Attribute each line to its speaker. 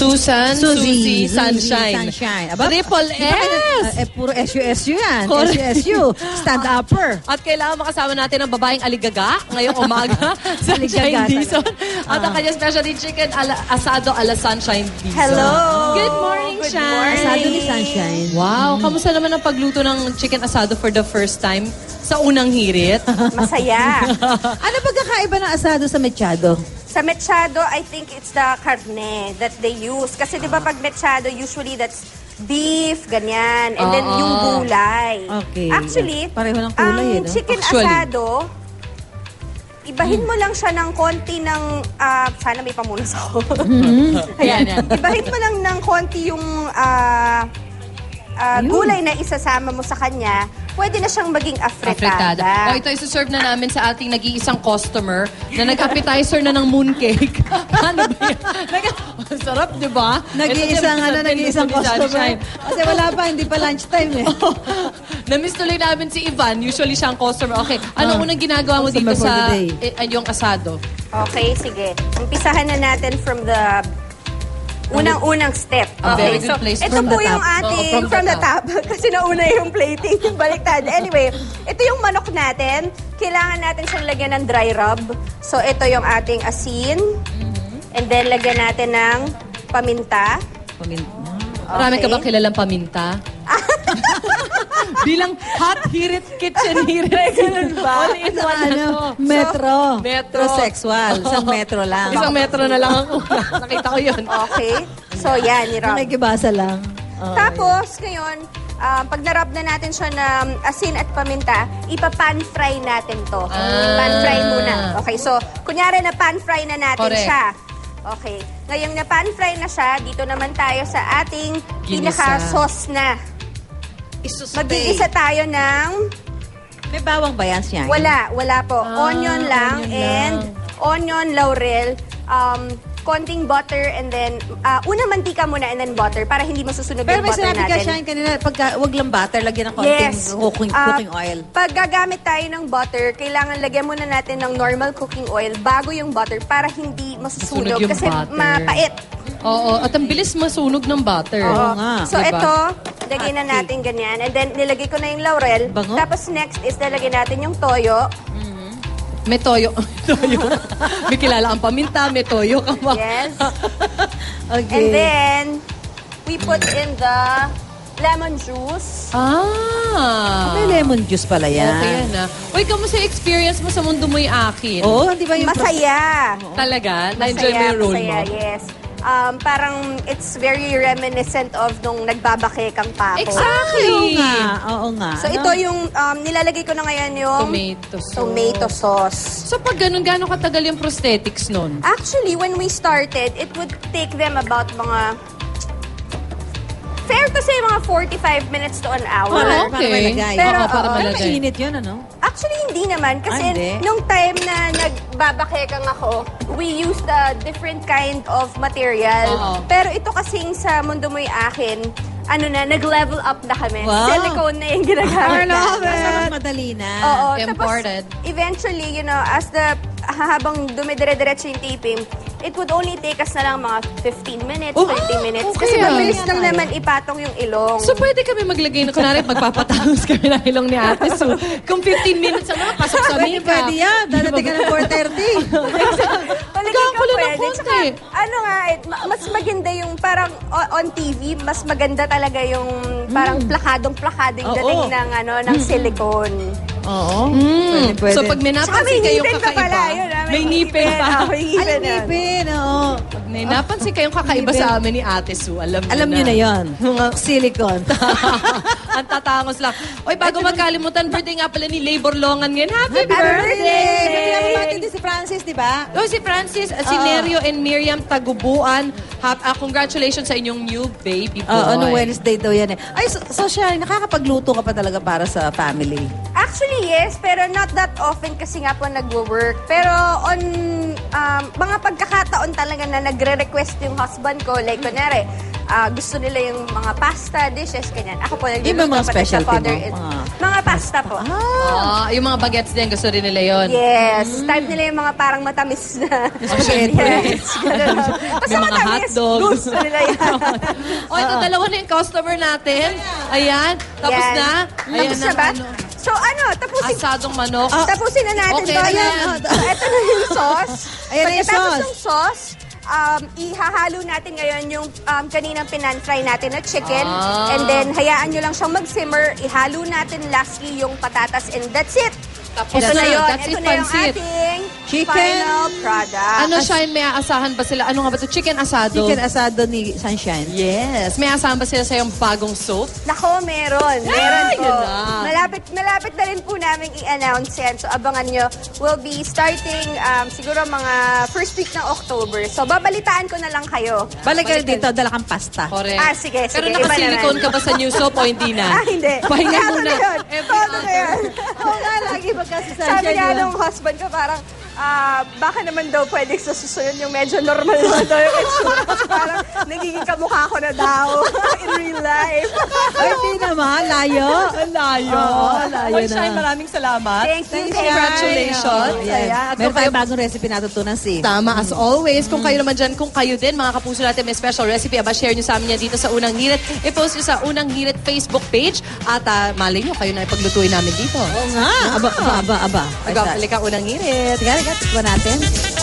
Speaker 1: Susan, Suzy, Sunshine.
Speaker 2: Aba,
Speaker 1: Triple S!
Speaker 2: puro SU yan.
Speaker 1: Correct.
Speaker 2: SU. Stand-upper.
Speaker 1: At kailangan makasama natin ang babaeng aligaga ngayong umaga. Sunshine
Speaker 2: Aligaga
Speaker 1: Dizon. At ang kanyang specialty chicken asado ala Sunshine Dizon.
Speaker 3: Hello!
Speaker 1: Good morning,
Speaker 3: Good
Speaker 1: Shine.
Speaker 3: morning.
Speaker 2: Asado ni Sunshine.
Speaker 1: Wow, kamusta naman ang pagluto ng chicken asado for the first time sa unang hirit?
Speaker 3: Masaya.
Speaker 2: Ano ba kakaiba ng asado sa mechado?
Speaker 3: Sa mechado, I think it's the carne that they use. Kasi di ba pag mechado, usually that's beef, ganyan. And then yung gulay.
Speaker 2: Okay.
Speaker 3: Actually,
Speaker 2: Pareho ng kulay,
Speaker 3: ang
Speaker 2: no?
Speaker 3: chicken
Speaker 1: Actually.
Speaker 3: asado, ibahin mo lang siya ng konti ng... sana may pamunas ako.
Speaker 1: Ayan, yan.
Speaker 3: Ibahin mo lang ng konti yung gulay na isasama mo sa kanya. Pwede na siyang maging afritada.
Speaker 1: O ito, isuserve na namin sa ating nag-iisang customer na nag-appetizer na ng mooncake. Paano ba yan? Sarap, di ba?
Speaker 2: Nag-iisang customer. Kasi wala pa, hindi pa lunchtime eh.
Speaker 1: Na-miss tuloy namin si Ivan. Usually siya ang customer. Okay, anong unang ginagawa mo dito
Speaker 2: Customer for
Speaker 1: sa
Speaker 2: the day.
Speaker 1: yung asado?
Speaker 3: Okay, sige. Umpisahan na natin from the unang-unang step.
Speaker 1: A very good
Speaker 3: so,
Speaker 1: place
Speaker 3: ito
Speaker 1: from
Speaker 3: po
Speaker 1: the
Speaker 3: yung
Speaker 1: top.
Speaker 3: ating
Speaker 1: Oo,
Speaker 3: from the top. Kasi nauna yung plating, yung baliktad. Anyway, ito yung manok natin. Kailangan natin siyang lagyan ng dry rub. So, ito yung ating asin. And then, lagyan natin ng paminta.
Speaker 1: Marami ka bang kilalang paminta? Bilang hot hirit, kitchen hirit. Ganun ba? All in one na to.
Speaker 2: Metro.
Speaker 1: Metro.
Speaker 2: Sexual. Isang metro lang.
Speaker 1: Isang metro na lang ang una. Nakita ko yun.
Speaker 3: Okay. So, yan, i-rub.
Speaker 2: Nakikibasa lang.
Speaker 3: Tapos, ngayon, pag narub na natin siya ng asin at paminta, ipa-pan-fry natin to. Pan-fry muna. Okay, so, kunyari na pan-fry na natin
Speaker 1: Correct.
Speaker 3: siya. Okay. Ngayong na pan-fry na siya, dito naman tayo sa ating
Speaker 1: Ginisa.
Speaker 3: pinaka-sauce na. Mag-iisa tayo ng...
Speaker 2: May bawang ba yan siya?
Speaker 3: Wala po. Onion lang
Speaker 1: onion
Speaker 3: and onion, laurel, konting butter, and then, unang mantika muna and then butter para hindi masusunog
Speaker 2: Pero
Speaker 3: yung
Speaker 2: may
Speaker 3: butter
Speaker 2: sinabi ka
Speaker 3: natin.
Speaker 2: siya kanina, wag lang butter, lagyan ng konting cooking oil.
Speaker 3: Pag gagamit tayo ng butter, kailangan lagyan muna natin ng normal cooking oil bago yung butter para hindi masusunog
Speaker 1: Masunog yung
Speaker 3: kasi
Speaker 1: butter.
Speaker 3: mapait.
Speaker 1: Oo, at ang bilis masunog ng butter.
Speaker 2: Oo nga.
Speaker 3: So
Speaker 1: Diba?
Speaker 3: ito, lagyan na natin ganyan. And then nilagay ko na yung laurel.
Speaker 2: Bango.
Speaker 3: Tapos next is nilagyan natin yung toyo.
Speaker 1: May toyo. May kilala ang paminta, may toyo ka ba?
Speaker 3: Yes.
Speaker 2: Okay.
Speaker 3: And then, we put in the lemon juice.
Speaker 2: May lemon juice pala yan.
Speaker 1: Okay yan ah. Uy, kamusta yung experience mo sa mundo mo'y akin?
Speaker 2: Oo, di ba yung...
Speaker 3: Masaya.
Speaker 1: Talaga? Na-enjoy mo yung role
Speaker 3: Masaya,
Speaker 1: mo?
Speaker 3: yes. Parang it's very reminiscent of nung nagbabakekang pa ako.
Speaker 1: Exactly!
Speaker 2: Oo nga. Oo nga.
Speaker 3: So ito yung nilalagay ko na ngayon yung tomato sauce.
Speaker 1: So pag ganun, gano'ng katagal yung prosthetics nun?
Speaker 3: Actually, when we started, it would take them about mga fair to say mga 45 minutes to an hour.
Speaker 1: Oh,
Speaker 2: Para
Speaker 1: okay.
Speaker 2: malagay.
Speaker 3: Pero,
Speaker 1: Oo, para
Speaker 3: oo.
Speaker 2: Pero
Speaker 1: malagay.
Speaker 2: mainit yun, ano?
Speaker 3: Actually, hindi naman. Kasi
Speaker 2: hindi.
Speaker 3: nung time na nagbabakekang ako, we used a different kind of material.
Speaker 1: Oo.
Speaker 3: Pero ito kasing sa Mundo Mo'y Akin, nag-level up na kami.
Speaker 2: Wow.
Speaker 3: Silicone na yung ginagamit natin.
Speaker 2: Basta mas madali na.
Speaker 3: Oo.
Speaker 1: Imported.
Speaker 3: Tapos, eventually, as habang dumidire-diretso yung taping, it would only take us na lang mga 15 minutes, 20 minutes.
Speaker 1: okay
Speaker 3: Kasi
Speaker 1: ah.
Speaker 3: mabilis lang naman ipatong yung ilong.
Speaker 1: So pwede kami maglagay na, kunwari, magpapatapos kami ng ilong ni ate. So, kung 15 minutes na pasok sa makeup.
Speaker 2: Pwede yan. Dadating ka ng 4:30.
Speaker 3: Palagay ka
Speaker 1: Nagkakulo ng
Speaker 3: pwede.
Speaker 1: konti.
Speaker 3: Tsaka, mas maganda yung parang on TV, mas maganda talaga yung parang plakadong-plakadong
Speaker 2: Oo.
Speaker 3: dating ng silicone.
Speaker 2: Oo.
Speaker 1: So pag may
Speaker 3: Tsaka
Speaker 1: napansin
Speaker 3: may
Speaker 1: kayong
Speaker 3: ngipin pa
Speaker 1: kakaiba,
Speaker 3: pala. Yun,
Speaker 1: may ngipin pa.
Speaker 3: May
Speaker 2: Ay,
Speaker 3: ngipin na.
Speaker 2: ngipin, oo.
Speaker 1: Pag may napansin kayong kakaiba sa amin ni Ate Sue, alam
Speaker 2: Alam nyo na yon. Mga silicone.
Speaker 1: Ang tatangos lang. Oy, bago magkalimutan, birthday nga pala ni Labor Longan ngayon. Happy
Speaker 2: Birthday!
Speaker 1: birthday!
Speaker 2: Pinamamati din si Francis, di ba?
Speaker 1: Oh, si Francis, si Nerio and Miriam Tagubuan. Congratulations sa inyong new baby boy.
Speaker 2: Oo, no Wednesday daw yan eh. Ay, so siya, nakakapagluto ka pa talaga para sa family.
Speaker 3: Actually, yes, pero not that often kasi nga po nagwo-work. Pero on mga pagkakataon talaga na nagre-request yung husband ko, like kunyari, gusto nila yung mga pasta dishes, ganyan. Ako po
Speaker 2: Yung mga specialty mo?
Speaker 3: Mga pasta po.
Speaker 1: Yung mga bagets din, gusto rin nila yon.
Speaker 3: Yes. Type nila yung mga parang matamis na.
Speaker 1: Spaghetti.
Speaker 3: Yes. Ganun. Basta
Speaker 1: May mga
Speaker 3: matamis,
Speaker 1: hotdog.
Speaker 3: gusto nila yan.
Speaker 1: O, ito, dalawa na yung customer natin. Ayan. Tapos
Speaker 3: Yan.
Speaker 1: na. Ayan
Speaker 3: Tapos na ba?
Speaker 1: ano,
Speaker 3: So tapusin.
Speaker 1: asadong manok.
Speaker 3: Tapusin na natin
Speaker 1: Okay
Speaker 3: to.
Speaker 1: na
Speaker 3: Ayan.
Speaker 1: yan.
Speaker 3: So, ito na yung sauce.
Speaker 2: Ayan na yung
Speaker 3: Pagkatapos
Speaker 2: sauce.
Speaker 3: ng sauce, ihahalo natin ngayon yung kaninang pinan-fry natin na chicken. And then, hayaan nyo lang siyang mag-simmer. Ihalo natin lastly yung patatas and that's it.
Speaker 1: Tapos
Speaker 3: Ito na yun.
Speaker 1: That's
Speaker 3: Ito
Speaker 1: it,
Speaker 3: na yung
Speaker 1: pansit.
Speaker 3: ating
Speaker 2: Chicken.
Speaker 3: final product.
Speaker 1: Ano siya, may aasahan ba sila? Ano nga ba ito? Chicken asado?
Speaker 2: Chicken asado ni Sunshine.
Speaker 1: Yes. May aasahan ba sila sa yung bagong soap?
Speaker 3: Nako, meron. Meron po.
Speaker 1: yun na.
Speaker 3: Malapit na rin po namin i-announce yan. So, abangan nyo. We'll be starting siguro mga first week ng October. So, babalitaan ko na lang kayo.
Speaker 2: Balik ka dito, dala kang pasta.
Speaker 1: Correct.
Speaker 3: Sige.
Speaker 1: Pero
Speaker 3: Iba
Speaker 1: nakasilikon
Speaker 3: naman.
Speaker 1: ka ba sa new soap o hindi na?
Speaker 3: Hindi.
Speaker 1: Pahinga
Speaker 3: Todo
Speaker 1: muna.
Speaker 3: na yun. Todo na yun.
Speaker 2: Oo nga, lagi magkasasaya.
Speaker 3: Sabi nga nung husband ko, parang, baka naman daw pwede sa susunod yung medyo normal naman daw yung itsura. Kasi parang nagiging kamukha ko na daw in real life.
Speaker 2: Ay, hindi naman. Layo.
Speaker 1: Ang layo.
Speaker 2: layo
Speaker 1: Oy,
Speaker 2: na.
Speaker 1: Shine, maraming salamat.
Speaker 3: Thank you.
Speaker 1: Congratulations.
Speaker 2: Ayan.
Speaker 1: Ayan. At
Speaker 2: Meron
Speaker 1: kung kayo
Speaker 2: tayong bagong recipe natutunan si.
Speaker 1: Tama, as always. Kung kayo naman dyan, kung kayo din, mga kapuso natin, may special recipe, share nyo sa amin yan dito sa Unang Hirit. I-post nyo sa Unang Hirit Facebook page. At malay nyo, kayo na ipaglutuin namin dito.
Speaker 2: Oo nga. Aba.
Speaker 1: Nagpapalik ang Unang Hirit.
Speaker 2: Sige, tikman natin.